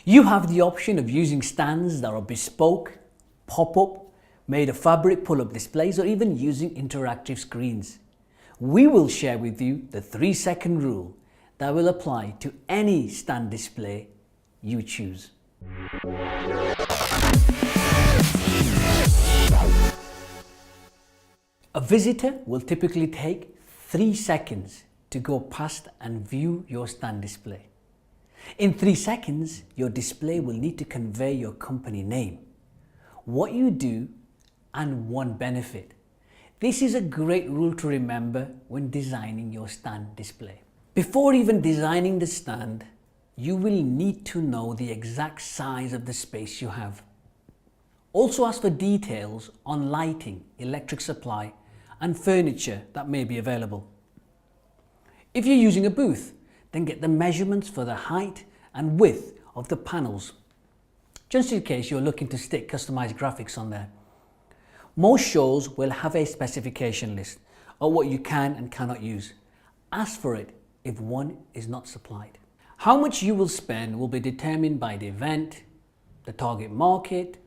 You have the option of using stands that are bespoke, pop-up, made of fabric pull-up displays, or even using interactive screens. We will share with you the 3-second rule that will apply to any stand display you choose. A visitor will typically take 3 seconds to go past and view your stand display. In 3 seconds, your display will need to convey your company name, what you do, and one benefit. This is a great rule to remember when designing your stand display. Before even designing the stand, you will need to know the exact size of the space you have. Also ask for details on lighting, electric supply, and furniture that may be available. If you're using a booth, then get the measurements for the height and width of the panels, just in case you're looking to stick customized graphics on there. Most shows will have a specification list of what you can and cannot use. Ask for it if one is not supplied. How much you will spend will be determined by the event, the target market,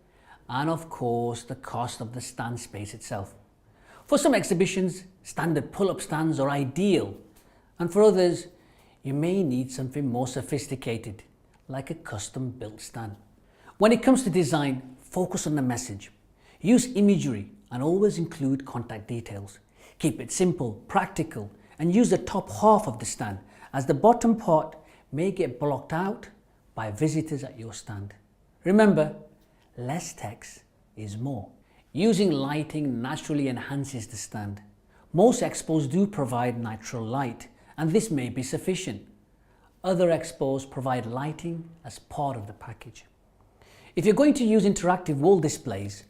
and of course the cost of the stand space itself. For some exhibitions, standard pull-up stands are ideal, and for others, you may need something more sophisticated, like a custom-built stand. When it comes to design, focus on the message. Use imagery and always include contact details. Keep it simple, practical, and use the top half of the stand, as the bottom part may get blocked out by visitors at your stand. Remember, less text is more. Using lighting naturally enhances the stand. Most expos do provide natural light, and this may be sufficient. Other expos provide lighting as part of the package. If you're going to use interactive wall displays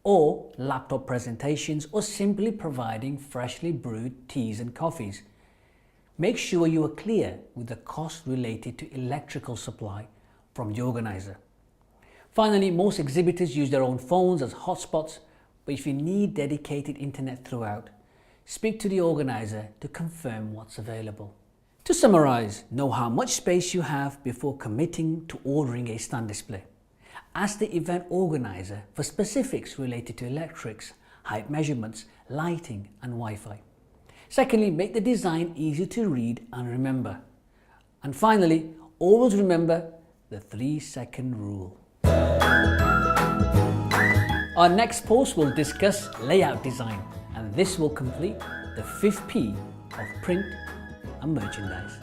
or laptop presentations, or simply providing freshly brewed teas and coffees, make sure you are clear with the cost related to electrical supply from the organizer. Finally, most exhibitors use their own phones as hotspots, but if you need dedicated internet throughout, speak to the organizer to confirm what's available. To summarize, know how much space you have before committing to ordering a stand display. Ask the event organizer for specifics related to electrics, height measurements, lighting, and Wi-Fi. Secondly, make the design easy to read and remember. And finally, always remember the 3-second rule. Our next post will discuss layout design, and this will complete the 5th P of print and merchandise.